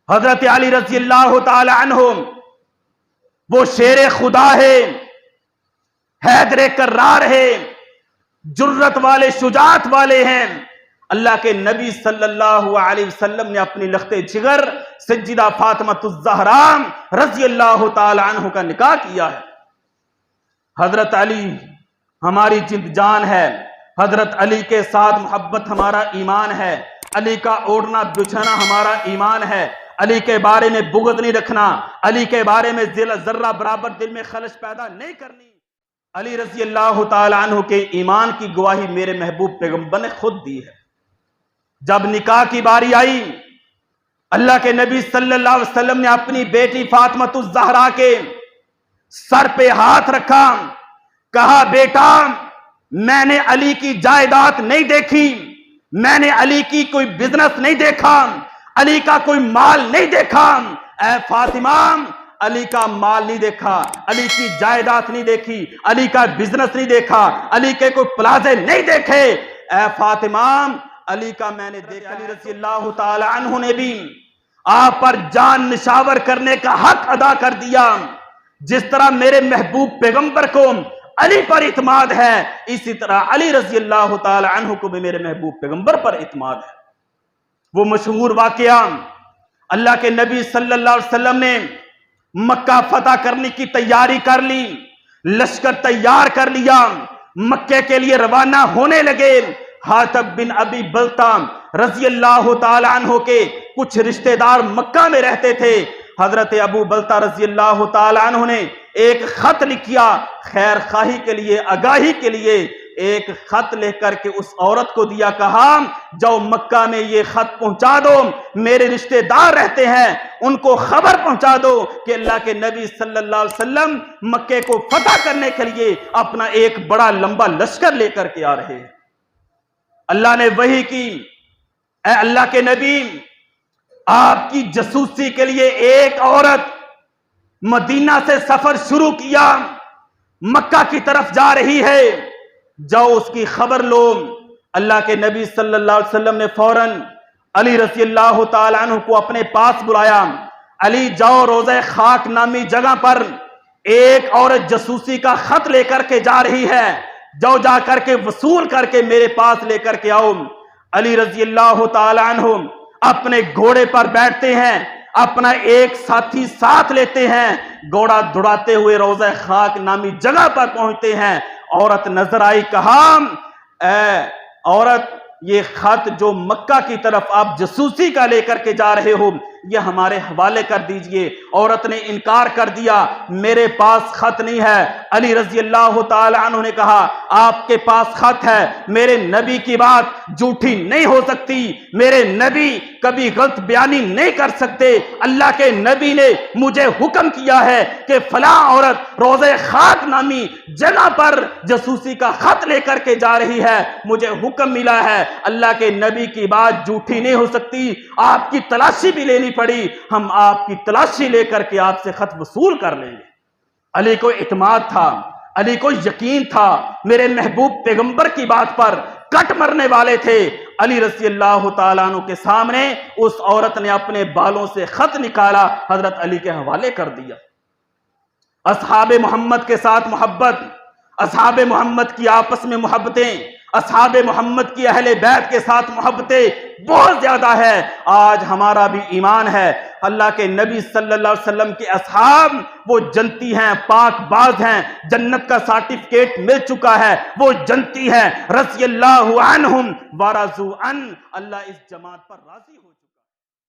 حضرت علی رضی اللہ تعالی عنہ وہ شیر خدا ہے، حیدر کرار ہے، جرت والے، شجاعت والے ہیں۔ اللہ کے نبی صلی اللہ علیہ وسلم نے اپنی لخت جگر سیدہ فاطمہ الزہرا رضی اللہ تعالی عنہ کا نکاح کیا ہے۔ حضرت علی ہماری جند جان ہے، حضرت علی کے ساتھ محبت ہمارا ایمان ہے، علی کا اوڑھنا بچھانا ہمارا ایمان ہے، علی کے بارے میں بغض نہیں رکھنا، علی کے بارے میں ذرہ برابر دل میں خلش پیدا نہیں کرنی۔ علی رضی اللہ تعالی عنہ کے ایمان کی گواہی میرے محبوب پیغمبر نے خود دی ہے۔ جب نکاح کی باری آئی، اللہ کے نبی صلی اللہ علیہ وسلم نے اپنی بیٹی فاطمہ الزہرا کے سر پہ ہاتھ رکھا، کہا بیٹا میں نے علی کی جائیداد نہیں دیکھی، میں نے علی کی کوئی بزنس نہیں دیکھا، علی کا کوئی مال نہیں دیکھا۔ اے فاطمہ علی کا مال نہیں دیکھا، علی کی جائیداد نہیں دیکھی، علی کا بزنس نہیں دیکھا، علی کے کوئی پلازے نہیں دیکھے۔ اے فاطمہ علی کا میں نے دیکھا۔ علی رضی اللہ تعالی عنہ نے بھی آپ پر جان نشاور کرنے کا حق ادا کر دیا۔ جس طرح میرے محبوب پیغمبر کو علی پر اعتماد ہے، اسی طرح علی رضی اللہ تعالی عنہ کو بھی میرے محبوب پیغمبر پر اعتماد ہے۔ وہ مشہور واقعہ، اللہ کے نبی صلی اللہ علیہ وسلم نے مکہ فتح کرنے کی تیاری کر لی، لشکر تیار کر لیا، مکے کے لیے روانہ ہونے لگے۔ حاتب بن ابی بلتہ رضی اللہ تعالی عنہ کے کچھ رشتہ دار مکہ میں رہتے تھے۔ حضرت ابو بلتہ رضی اللہ تعالی عنہ نے ایک خط لکھیا، خیر خواہی کے لیے، آگاہی کے لیے ایک خط لے کر کے اس عورت کو دیا، کہا جاؤ مکہ میں یہ خط پہنچا دو، میرے رشتہ دار رہتے ہیں ان کو خبر پہنچا دو کہ اللہ کے نبی صلی اللہ علیہ وسلم مکے کو فتح کرنے کے لیے اپنا ایک بڑا لمبا لشکر لے کر کے آ رہے ہیں۔ اللہ نے وحی کی، اے اللہ کے نبی آپ کی جاسوسی کے لیے ایک عورت مدینہ سے سفر شروع کیا، مکہ کی طرف جا رہی ہے، جاؤ اس کی خبر لو۔ اللہ کے نبی صلی اللہ علیہ وسلم نے فوراً علی رضی اللہ تعالی عنہ کو اپنے پاس بلایا، علی جاؤ روضہ خاک نامی جگہ پر ایک عورت جاسوسی کا خط لے کر کے جا رہی ہے، جاؤ جا کر کے وصول کر کے میرے پاس لے کر کے آؤ۔ علی رضی اللہ تعالی عنہ اپنے گھوڑے پر بیٹھتے ہیں، اپنا ایک ساتھی ساتھ لیتے ہیں، گھوڑا دوڑاتے ہوئے روضہ خاک نامی جگہ پر پہنچتے ہیں۔ عورت نظر آئی، کہا اے عورت یہ خط جو مکہ کی طرف آپ جاسوسی کا لے کر کے جا رہے ہو یہ ہمارے حوالے کر دیجئے۔ عورت نے انکار کر دیا، میرے پاس خط نہیں ہے۔ علی رضی اللہ تعالی عنہ نے کہا آپ کے پاس خط ہے، میرے نبی کی بات جھوٹی نہیں ہو سکتی، میرے نبی کبھی غلط بیانی نہیں کر سکتے۔ اللہ کے نبی نے مجھے حکم کیا ہے کہ فلاں عورت روضہ خاک نامی جگہ پر جاسوسی کا خط لے کر کے جا رہی ہے، مجھے حکم ملا ہے۔ اللہ کے نبی کی بات جھوٹی نہیں ہو سکتی، آپ کی تلاشی بھی لینی پڑی، ہم آپ کی تلاشی لے کر کے آپ سے خط وصول کر لیں گے۔ علی کو اعتماد تھا، علی کو یقین تھا، میرے محبوب پیغمبر کی بات پر کٹ مرنے والے تھے۔ علی رضی اللہ تعالیٰ عنہ کے سامنے اس عورت نے اپنے بالوں سے خط نکالا، حضرت علی کے حوالے کر دیا۔ اصحاب محمد کے ساتھ محبت، اصحاب محمد کی آپس میں محبتیں، اصحاب محمد کی اہل بیت کے ساتھ محبتیں بہت زیادہ ہے۔ آج ہمارا بھی ایمان ہے، اللہ کے نبی صلی اللہ علیہ وسلم کے اصحاب وہ جنتی ہیں، پاک باز ہیں، جنت کا سرٹیفکیٹ مل چکا ہے، وہ جنتی ہیں۔ رضی اللہ عنہم ورضوا عنہ، اللہ اس جماعت پر راضی ہو۔